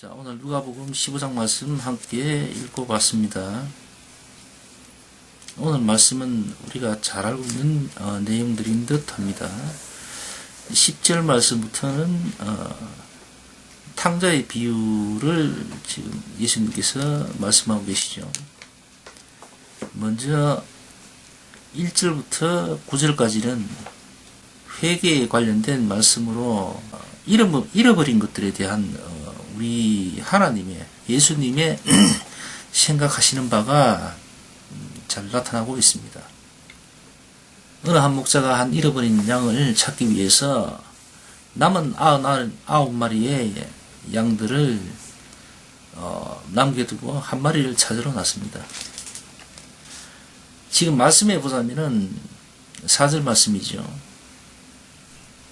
자, 오늘 누가복음 15장 말씀 함께 읽어봤습니다. 오늘 말씀은 우리가 잘 알고 있는 내용들인 듯 합니다. 10절 말씀부터는 탕자의 비유를 지금 예수님께서 말씀하고 계시죠. 먼저 1절부터 9절까지는 회개에 관련된 말씀으로 잃어버린 것들에 대한 우리 하나님의, 예수님의 생각하시는 바가 잘 나타나고 있습니다. 어느 한 목자가 한 잃어버린 양을 찾기 위해서 남은 99마리의 양들을 남겨두고 한 마리를 찾으러 났습니다. 지금 말씀해 보자면은 4절 말씀이죠.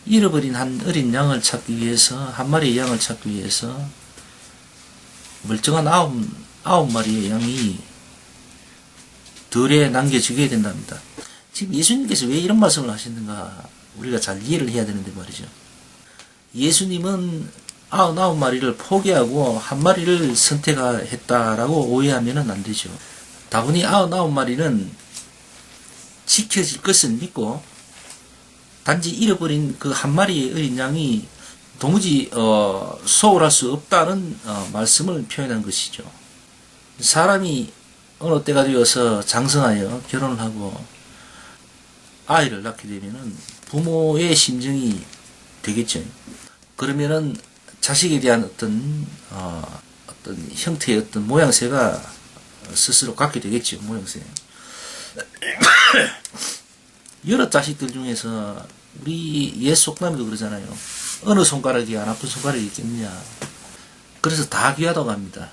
잃어버린 한 어린 양을 찾기 위해서, 한 마리의 양을 찾기 위해서 멀쩡한 9마리의 양이 덜에 남겨지게 된답니다. 지금 예수님께서 왜 이런 말씀을 하시는가 우리가 잘 이해를 해야 되는데 말이죠. 예수님은 99마리를 포기하고 한 마리를 선택했다라고 오해하면 안 되죠. 다분히 99마리는 지켜질 것을 믿고 단지 잃어버린 그 한 마리의 어린 양이 도무지 소홀할 수 없다는 말씀을 표현한 것이죠. 사람이 어느 때가 되어서 장성하여 결혼을 하고 아이를 낳게 되면은 부모의 심정이 되겠죠. 그러면은 자식에 대한 어떤 형태의 어떤 모양새가 스스로 갖게 되겠죠. 모양새. 여러 자식들 중에서 우리 옛 속담에도 그러잖아요. 어느 손가락이 안 아픈 손가락이 있겠느냐. 그래서 다 귀하다고 합니다.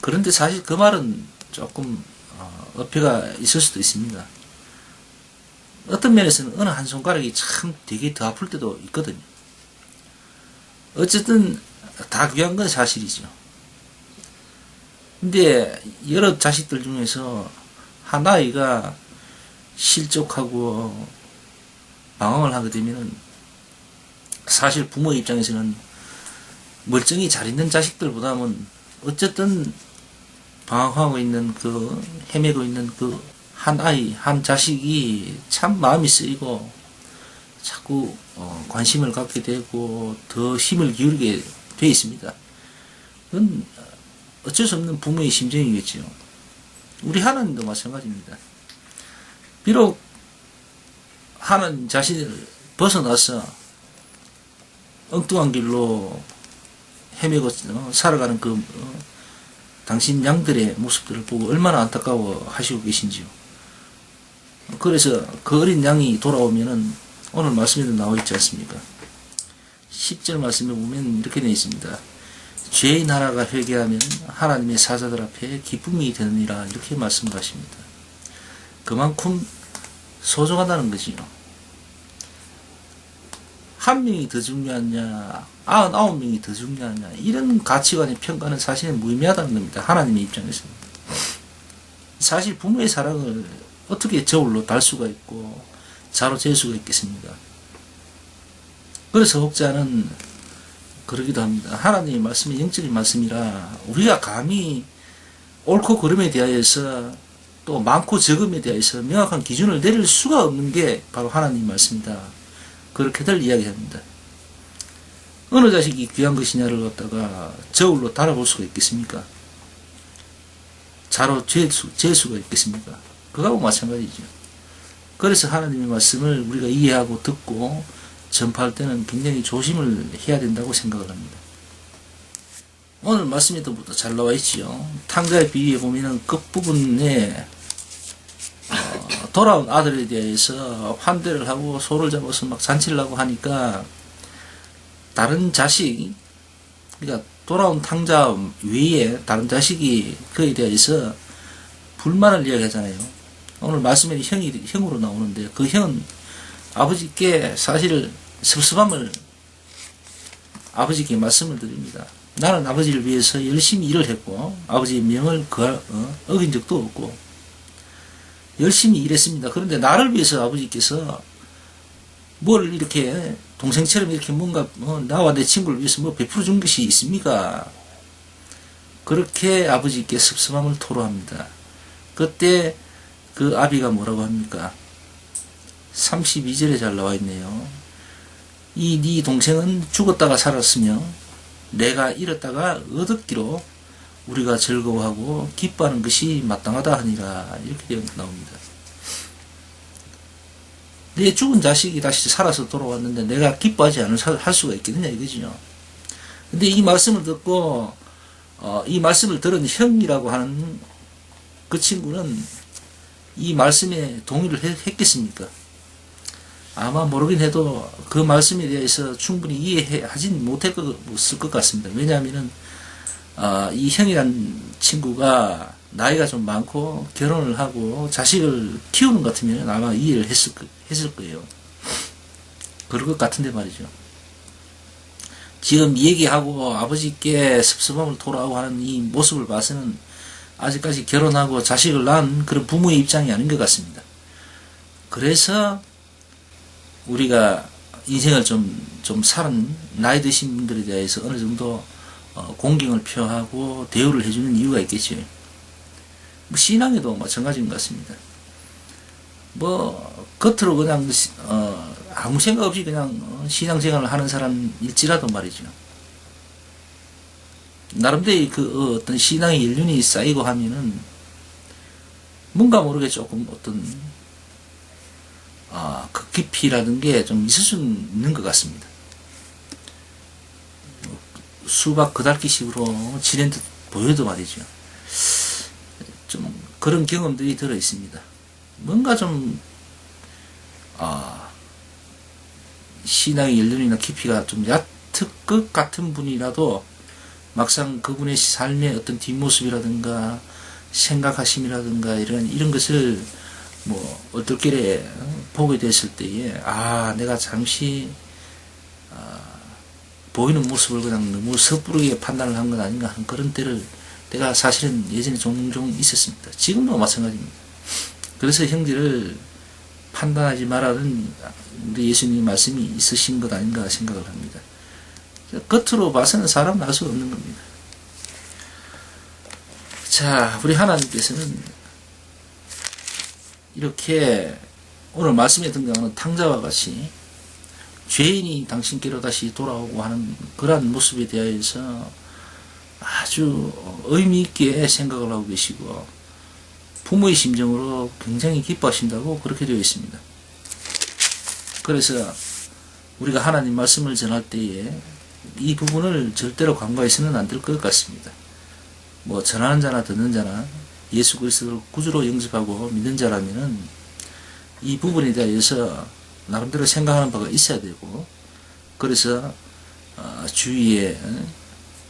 그런데 사실 그 말은 조금 어폐가 있을 수도 있습니다. 어떤 면에서는 어느 한 손가락이 참 되게 더 아플 때도 있거든요. 어쨌든 다 귀한 건 사실이죠. 근데 여러 자식들 중에서 한 아이가 실족하고 방황을 하게 되면은 사실 부모 입장에서는 멀쩡히 잘 있는 자식들보다는 어쨌든 방황하고 있는 헤매고 있는 한 아이, 한 자식이 참 마음이 쓰이고 자꾸 관심을 갖게 되고 더 힘을 기울이게 되어 있습니다. 그건 어쩔 수 없는 부모의 심정이겠죠. 우리 하나님도 마찬가지입니다. 비록 하나님 자신을 벗어나서 엉뚱한 길로 헤매고 살아가는 당신 양들의 모습들을 보고 얼마나 안타까워 하시고 계신지요. 그래서 그 어린 양이 돌아오면은 오늘 말씀에도 나와 있지 않습니까? 10절 말씀에 보면 이렇게 되어 있습니다. 죄의 나라가 회개하면 하나님의 사자들 앞에 기쁨이 되느니라 이렇게 말씀하십니다. 그만큼 소중하다는 거지요. 한 명이 더 중요하냐, 99명이 더 중요하냐, 이런 가치관의 평가는 사실은 무의미하다는 겁니다. 하나님의 입장에서는. 사실 부모의 사랑을 어떻게 저울로 달 수가 있고 자로 잴 수가 있겠습니까? 그래서 혹자는 그러기도 합니다. 하나님의 말씀이 영적인 말씀이라 우리가 감히 옳고 그름에 대하여서 또 많고 적음에 대해서 명확한 기준을 내릴 수가 없는 게 바로 하나님의 말씀이다. 그렇게들 이야기합니다. 어느 자식이 귀한 것이냐를 갖다가 저울로 달아볼 수가 있겠습니까? 자로 잴 수가 있겠습니까? 그거하고 마찬가지죠. 그래서 하나님의 말씀을 우리가 이해하고 듣고 전파할 때는 굉장히 조심을 해야 된다고 생각을 합니다. 오늘 말씀에도 잘 나와 있지요. 탕자의 비유에 보면은 끝부분에 돌아온 아들에 대해서 환대를 하고 소를 잡아서 막 잔치를 하고 하니까 다른 자식, 그러니까 돌아온 탕자 외에 다른 자식이 그에 대해서 불만을 이야기하잖아요. 오늘 말씀에 형으로 나오는데 그 형은 아버지께 사실 섭섭함을 아버지께 말씀을 드립니다. 나는 아버지를 위해서 열심히 일을 했고 아버지의 명을 어긴 적도 없고 열심히 일했습니다. 그런데 나를 위해서 아버지께서 뭘 이렇게 동생처럼 이렇게 뭔가 나와 내 친구를 위해서 뭐 베풀어 준 것이 있습니까? 그렇게 아버지께 섭섭함을 토로합니다. 그때 그 아비가 뭐라고 합니까? 32절에 잘 나와 있네요. 이 네 동생은 죽었다가 살았으며 내가 잃었다가 얻었기로 우리가 즐거워하고 기뻐하는 것이 마땅하다 하니라. 이렇게 되어 나옵니다. 내 죽은 자식이 다시 살아서 돌아왔는데 내가 기뻐하지 할 수가 있겠느냐 이거죠. 근데 이 말씀을 듣고 이 말씀을 들은 형이라고 하는 그 친구는 이 말씀에 동의를 했겠습니까? 아마 모르긴 해도 그 말씀에 대해서 충분히 이해하진 못했을 것 같습니다. 왜냐하면은 이 형이란 친구가 나이가 좀 많고 결혼을 하고 자식을 키우는 것 같으면 아마 이해를 했을 거예요. 그럴 것 같은데 말이죠. 지금 얘기하고 아버지께 섭섭함을 토로하고 하는 이 모습을 봐서는 아직까지 결혼하고 자식을 낳은 그런 부모의 입장이 아닌 것 같습니다. 그래서 우리가 인생을 좀 살은 나이 드신 분들에 대해서 어느 정도 공경을 표하고 대우를 해주는 이유가 있겠죠. 뭐 신앙에도 마찬가지인 것 같습니다. 뭐 겉으로 그냥 아무 생각 없이 그냥 신앙생활을 하는 사람일지라도 말이죠. 나름대로 그 어떤 신앙의 연륜이 쌓이고 하면은 뭔가 모르게 조금 어떤 그 깊이라는 게 좀 있을 수 있는 것 같습니다. 수박 그달기식으로 지낸 듯 보여도 말이죠. 좀 그런 경험들이 들어 있습니다. 뭔가 좀 신앙의 연륜이나 깊이가 좀 얕을 것 같은 분이라도 막상 그분의 삶의 어떤 뒷모습이라든가 생각하심이라든가 이런 것을 뭐 얼떨결에 보게 됐을 때에 내가 잠시 보이는 모습을 그냥 너무 섣부르게 판단을 한 건 아닌가 하는 그런 때가 사실은 예전에 종종 있었습니다. 지금도 마찬가지입니다. 그래서 형제를 판단하지 말라는 우리 예수님의 말씀이 있으신 것 아닌가 생각을 합니다. 겉으로 봐서는 사람은 알 수 없는 겁니다. 자, 우리 하나님께서는 이렇게 오늘 말씀에 등장하는 탕자와 같이 죄인이 당신께로 다시 돌아오고 하는 그러한 모습에 대해서 아주 의미 있게 생각을 하고 계시고 부모의 심정으로 굉장히 기뻐하신다고 그렇게 되어 있습니다. 그래서 우리가 하나님 말씀을 전할 때에 이 부분을 절대로 간과해서는 안 될 것 같습니다. 뭐 전하는 자나 듣는 자나 예수 그리스도를 구주로 영접하고 믿는 자라면은 이 부분에 대해서 나름대로 생각하는 바가 있어야 되고, 그래서 주위에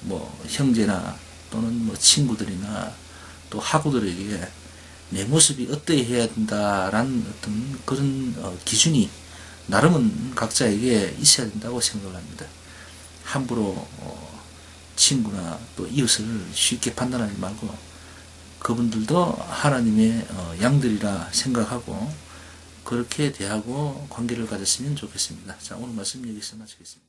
뭐 형제나 또는 뭐 친구들이나 또 학우들에게 내 모습이 어떠해야 된다라는 어떤 그런 기준이 나름은 각자에게 있어야 된다고 생각을 합니다. 함부로 친구나 또 이웃을 쉽게 판단하지 말고 그분들도 하나님의 양들이라 생각하고 그렇게 대하고 관계를 가졌으면 좋겠습니다. 자, 오늘 말씀 여기서 마치겠습니다.